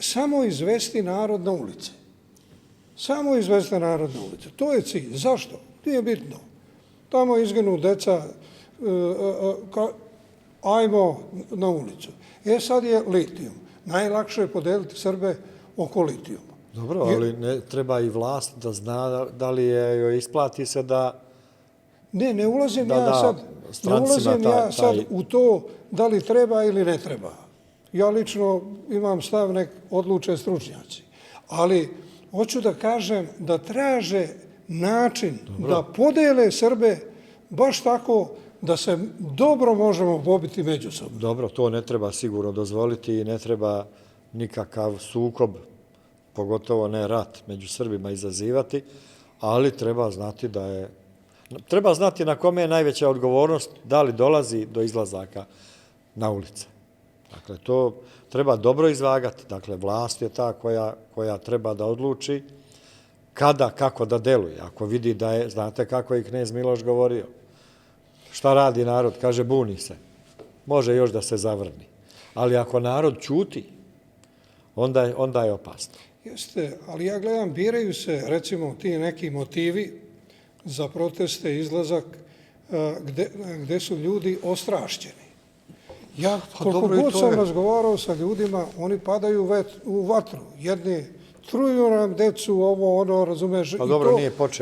samo izvesti narod na ulice. Samo izvesti narod na ulice. To je cilj. Zašto? Nije bitno. Tamo izginu deca, ajmo na ulicu. Sad je litijum. Najlakše je podeliti Srbe oko litijuma. Dobro, ali ne treba i vlast da zna da li joj isplati se da... Ne ulazim ja sad u to da li treba ili ne treba. Ja lično imam stav, nek odluče stručnjaci. Ali hoću da kažem da traže način da podele Srbe baš tako da se dobro možemo pobiti međusobno. Dobro, to ne treba sigurno dozvoliti i ne treba nikakav sukob, pogotovo ne rat, među Srbima izazivati, ali treba znati da je... Treba znati na kome je najveća odgovornost, da li dolazi do izlazaka na ulice. Dakle, to treba dobro izvagati. Dakle, vlast je ta koja treba da odluči kada, kako da deluje. Ako vidi da je, znate kako je knez Miloš govorio, šta radi narod? Kaže, buni se. Može još da se zavrni. Ali ako narod ćuti, onda je opasno. Jeste, ali ja gledam, biraju se, recimo, ti neki motivi za proteste, izlazak, gde su ljudi ostrašćeni. Ja, koliko god sam razgovarao sa ljudima, oni padaju u vatru. Jedni truju nam decu, ovo, ono, razumeš, i to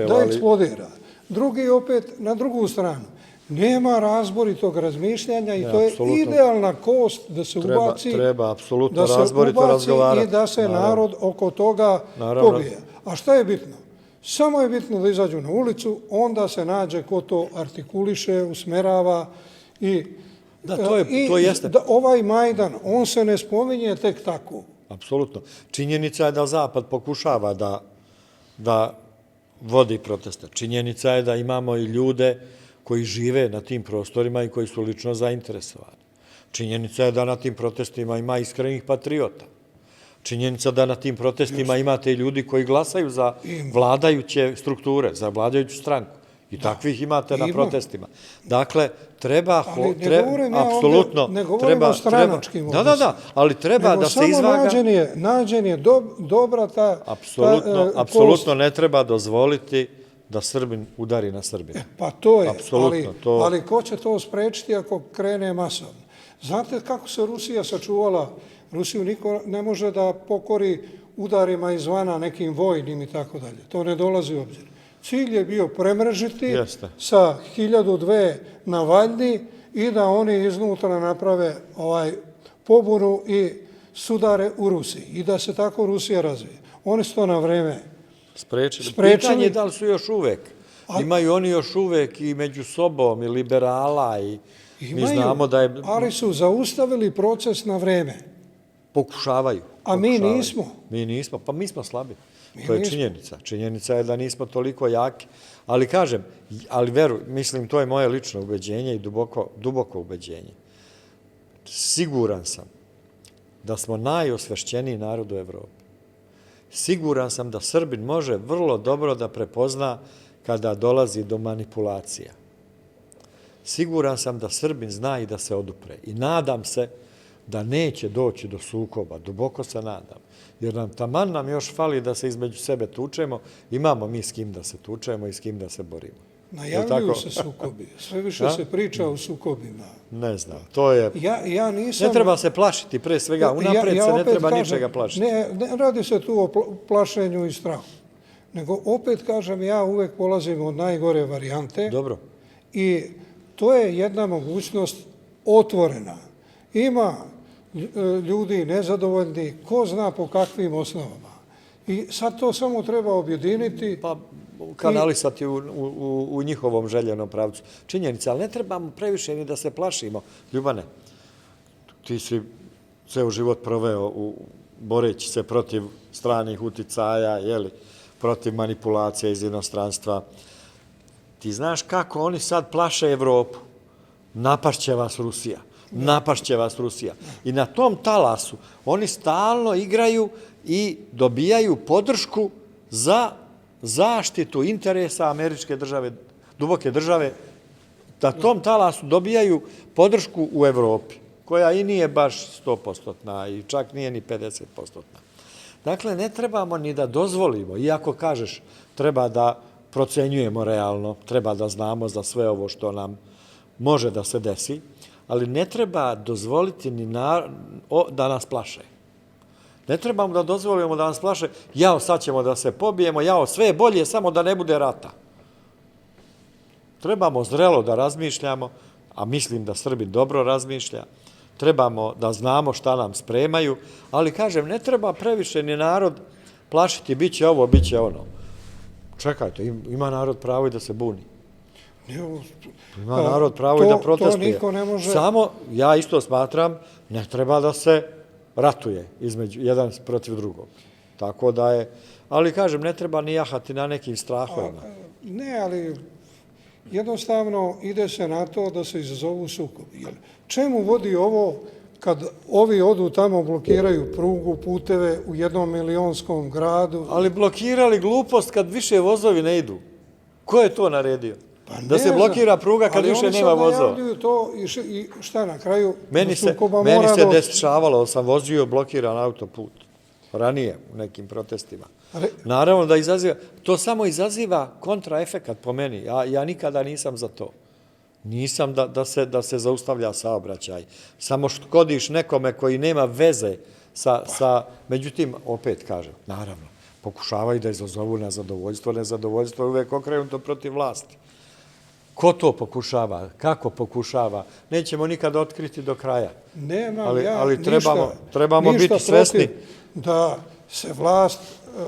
da eksplodira. Drugi opet na drugu stranu. Nema razboritog razmišljanja i to je idealna kost da se ubaci, treba apsolutno razborito razgovarati i da se narod oko toga pobije. A šta je bitno? Samo je bitno da izađu na ulicu, onda se nađe ko to artikuliše, usmerava i ovaj Majdan, on se ne spominje tek tako. Apsolutno. Činjenica je da Zapad pokušava da vodi proteste. Činjenica je da imamo i ljude koji žive na tim prostorima i koji su lično zainteresovani. Činjenica je da na tim protestima ima iskrenih patriota. Činjenica da na tim protestima imate i ljudi koji glasaju za vladajuće strukture, za vladajuću stranku. I takvih imate na protestima. Dakle, treba, apsolutno... Ne govorim o stranačkim odnosima. Da, ali treba da se izvaga... Nađen je dobra ta... Apsolutno ne treba dozvoliti da Srbin udari na Srbina. Pa to je, ali ko će to sprečiti ako krene masovno? Znate kako se Rusija sačuvala? Rusiju niko ne može da pokori udarima izvana nekim vojnim i tako dalje. To ne dolazi u obzir. Cilj je bio premrežiti sa 1002 na Valjni i da oni iznutra naprave pobunu i sudare u Rusiji i da se tako Rusija razvije. Oni su to na vreme sprečili. Pitanje je da li su još uvek. Imaju oni još uvek i među sobom i liberala i mi znamo da je... Ali su zaustavili proces na vreme. Pokušavaju. A mi nismo. Mi nismo, pa mi smo slabi. To je činjenica. Činjenica je da nismo toliko jaki. Ali kažem, ali veruj, mislim, to je moje lično ubeđenje i duboko ubeđenje. Siguran sam da smo najosvešćeniji narod u Evropi. Siguran sam da Srbin može vrlo dobro da prepozna kada dolazi do manipulacija. Siguran sam da Srbin zna i da se odupre. I nadam se da neće doći do sukoba. Duboko se nadam. Jer nam još fali da se između sebe tučemo. Imamo mi s kim da se tučemo i s kim da se borimo. Najavljuju se sukobi. Sve više se priča o sukobima. Ne znam. To je... Ne treba se plašiti pre svega. Unapred se ne treba ničega plašiti. Ne radi se tu o plašenju i strahu. Nego opet kažem, ja uvek polazim od najgore varijante. Dobro. I to je jedna mogućnost otvorena. Ima ljudi nezadovoljni, ko zna po kakvim osnovama. I sad to samo treba objediniti. Pa kanalisati u njihovom željenom pravcu. Činjenica, ali ne trebamo previše ni da se plašimo. Ljubane, ti si ceo život proveo boreći se protiv stranih uticaja, protiv manipulacija iz inostranstva. Ti znaš kako oni sad plaše Evropu. Napašće vas Rusija. Napašće vas Rusija. I na tom talasu oni stalno igraju i dobijaju podršku za zaštitu interesa američke države, duboke države. Na tom talasu dobijaju podršku u Evropi. koja i nije baš 100%, i čak nije ni 50%. Dakle, ne trebamo ni da dozvolimo, iako kažeš treba da procenjujemo realno, treba da znamo za sve ovo što nam može da se desi, ali ne treba dozvoliti ni da nas plaše. Ne trebamo da dozvolimo da nas plaše, jao, sad ćemo da se pobijemo, jao, sve je bolje, samo da ne bude rata. Trebamo zrelo da razmišljamo, a mislim da Srbi dobro razmišlja, trebamo da znamo šta nam spremaju, ali kažem, ne treba previše ni narod plašiti, bit će ovo, bit će ono. Čekajte, ima narod pravo i da se buni. Ima narod pravo i da protestuje. To niko ne može... Samo, ja isto smatram, ne treba da se ratuje između jedan protiv drugog. Tako da je, ali kažem, ne treba ni jahati na nekim strahovima. Ne, ali jednostavno ide se na to da se izazovu sukobi. Čemu vodi ovo kad ovi odu tamo, blokiraju prugu, puteve u 1.000.000 gradu? Ali blokirali glupost kad više vozovi ne idu. Ko je to naredio? Da se blokira pruga kad više nema vozova. Ali oni sad najavljuju to i šta na kraju? Meni se dešavalo, sam vozio blokiran autoput. Ranije u nekim protestima. Naravno da izaziva, to samo izaziva kontraefekat po meni. Ja nikada nisam za to. Nisam da se zaustavlja saobraćaj. Samo škodiš nekome koji nema veze sa... Međutim, opet kažem, naravno, pokušavaju da izazovu nezadovoljstvo. Nezadovoljstvo je uvek okrenuto protiv vlasti. Ko to pokušava? Kako pokušava? Nećemo nikada otkriti do kraja. Nemam ja trebamo biti svesni da se vlast,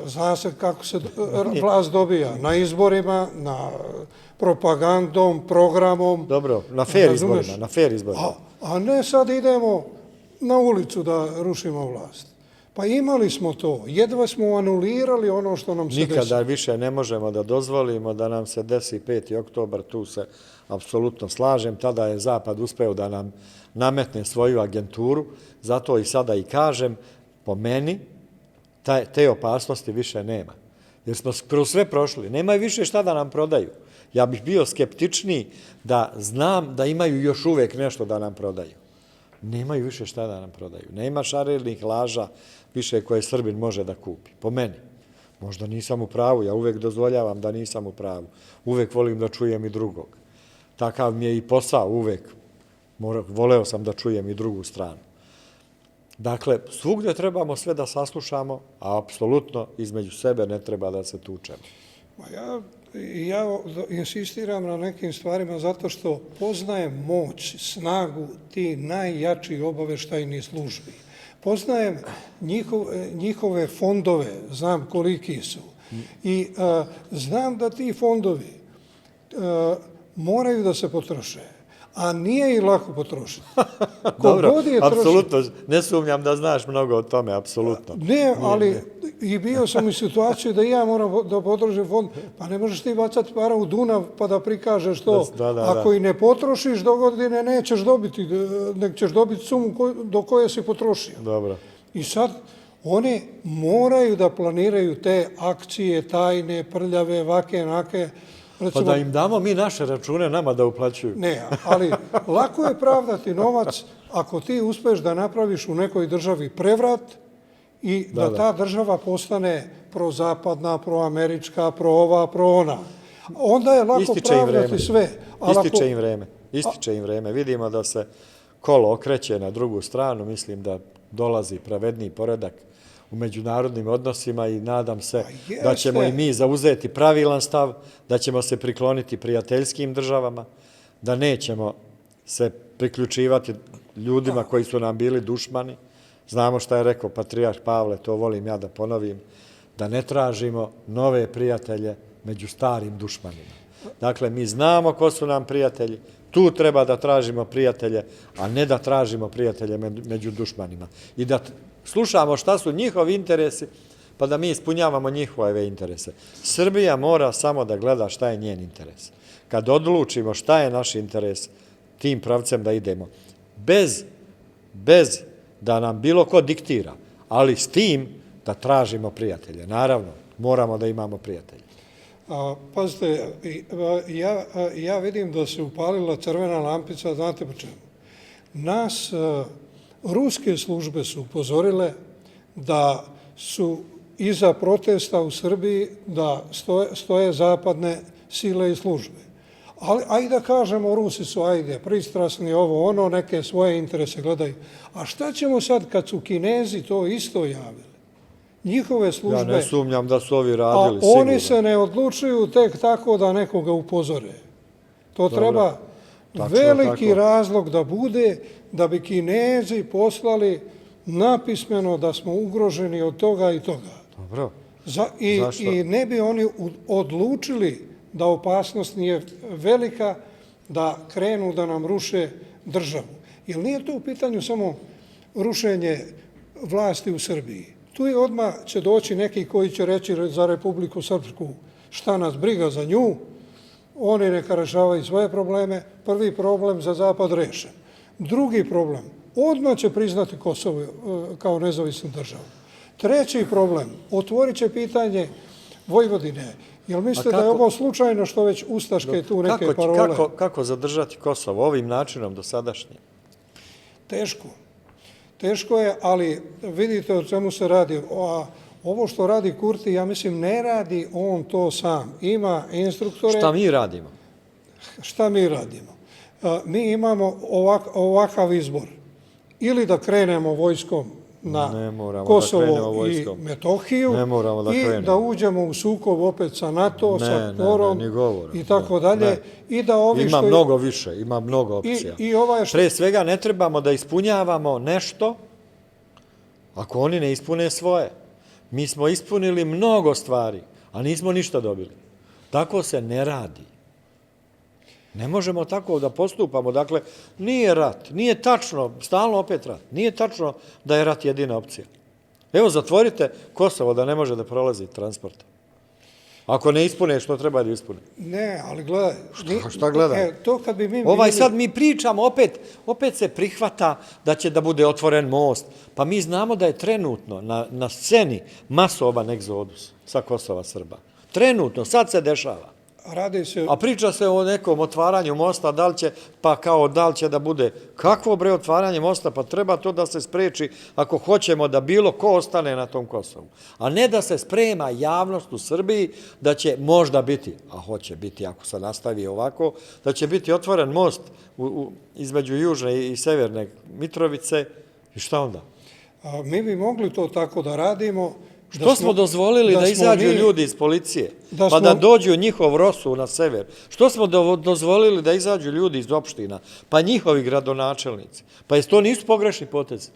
zna se kako se vlast dobija, na izborima, na propagandom, programom. Dobro, na fair izborima. A ne sad idemo na ulicu da rušimo vlast. Pa imali smo to, jedva smo anulirali ono što nam se desi. Nikada više ne možemo da dozvolimo da nam se desi 5. oktobar, tu se apsolutno slažem, tada je Zapad uspeo da nam nametne svoju agenturu, zato i sada i kažem, po meni, te opasnosti više nema. Jer smo kroz sve prošli, nemaju više šta da nam prodaju. Ja bih bio skeptičniji da znam da imaju još uvek nešto da nam prodaju. Nemaju više šta da nam prodaju. Nema šarenih laža više koje Srbin može da kupi. Po meni. Možda nisam u pravu, ja uvek dozvoljavam da nisam u pravu. Uvek volim da čujem i drugog. Takav mi je i posao uvek. Voleo sam da čujem i drugu stranu. Dakle, svugde trebamo sve da saslušamo, a apsolutno između sebe ne treba da se tučemo. Ja insistiram na nekim stvarima zato što poznajem moć, snagu ti najjačih obaveštajnih službi. Poznajem njihove fondove, znam koliki su. I znam da ti fondovi moraju da se potroše, a nije ih lako potrošiti. Dobro, apsolutno. Ne sumnjam da znaš mnogo o tome, apsolutno. Ne, ali i bio sam u situaciji da ja moram da potrošim fond. Pa ne možeš ti bacati para u Dunav pa da prikažeš to. Ako i ne potrošiš do godine nećeš dobiti, nek ćeš dobiti sumu do koje si potrošio. Dobro. I sad one moraju da planiraju te akcije, tajne, prljave, vake, nake. Pa da im damo mi naše račune, nama da uplaćuju. Ne, ali lako je pravdati novac ako ti uspeš da napraviš u nekoj državi prevrat i da ta država postane prozapadna, proamerička, proova, proona. Onda je lako pravdati sve. Ističe im vreme. Vidimo da se kolo okreće na drugu stranu. Mislim da dolazi pravedniji poredak u međunarodnim odnosima i nadam se da ćemo i mi zauzeti pravilan stav, da ćemo se prikloniti prijateljskim državama, da nećemo se priključivati ljudima koji su nam bili dušmani. Znamo šta je rekao patrijarh Pavle, to volim ja da ponovim, da ne tražimo nove prijatelje među starim dušmanima. Dakle, mi znamo ko su nam prijatelji, tu treba da tražimo prijatelje, a ne da tražimo prijatelje među dušmanima. I da slušamo šta su njihovi interesi, pa da mi ispunjavamo njihove interese. Srbija mora samo da gleda šta je njen interes. Kad odlučimo šta je naš interes, tim pravcem da idemo. Bez da nam bilo ko diktira, ali s tim da tražimo prijatelje. Naravno, moramo da imamo prijatelje. Pazite, ja vidim da se upalila crvena lampica, znate po čemu? Nas ruske službe su upozorile da su iza protesta u Srbiji da stoje zapadne sile i službe. Ali, ajde da kažemo, Rusi su, pristrasni, ovo, ono, neke svoje interese gledaju. A šta ćemo sad kad su Kinezi to isto javili? Njihove službe... Ja ne sumnjam da su ovi radili, a sigurno. oni se ne odlučuju tek tako da nekoga upozore. To treba veliki razlog da bude da bi Kinezi poslali napismeno da smo ugroženi od toga i toga. Dobro. I ne bi oni odlučili da opasnost nije velika, da krenu da nam ruše državu. Jer nije to u pitanju samo rušenje vlasti u Srbiji. Tu je odmah će doći neki koji će reći za Republiku Srpsku šta nas briga za nju, oni neka rešavaju svoje probleme, prvi problem za Zapad rešen. Drugi problem, odmah će priznati Kosovo kao nezavisnu državu. Treći problem, otvorit će pitanje Vojvodine. Jel mislite da je ovo slučajno što već ustaške tu neke parole? Kako zadržati Kosovo ovim načinom dosadašnjim? Teško. Teško je, ali vidite o čemu se radi. Ovo što radi Kurti, ja mislim, ne radi on to sam. Ima instruktore... Šta mi radimo? Šta mi radimo? Mi imamo ovakav izbor. Ili da krenemo vojskom na Kosovo i Metohiju i da uđemo u sukob opet sa NATO, sa Porom i tako dalje. Ima mnogo više, ima mnogo opcija. Pre svega ne trebamo da ispunjavamo nešto ako oni ne ispune svoje. Mi smo ispunili mnogo stvari, a nismo ništa dobili. Tako se ne radi. Ne možemo tako da postupamo. Dakle, nije rat, nije tačno, stalno opet rat, nije tačno da je rat jedina opcija. Evo, zatvorite Kosovo da ne može da prolazi transport. Ako ne ispune što treba da ispune. Ne, ali gledaj. Šta gledaj? Sad mi pričamo, opet se prihvata da će da bude otvoren most. Pa mi znamo da je trenutno na sceni masovan egzodus sa Kosova Srba. Trenutno, sad se dešava. A priča se o nekom otvaranju mosta, da li će da bude. Kakvo bre otvaranje mosta? Pa treba to da se spreči ako hoćemo da bilo ko ostane na tom Kosovu. A ne da se sprema javnost u Srbiji da će možda biti, a hoće biti ako se nastavi ovako, da će biti otvoren most između Južne i Severne Mitrovice i šta onda? Mi bi mogli to tako da radimo. Što smo dozvolili da izađu ljudi iz policije, pa da dođu njihov ROSU na sever? Što smo dozvolili da izađu ljudi iz opština, pa njihovi gradonačelnici? Pa to nisu pogrešni potezi.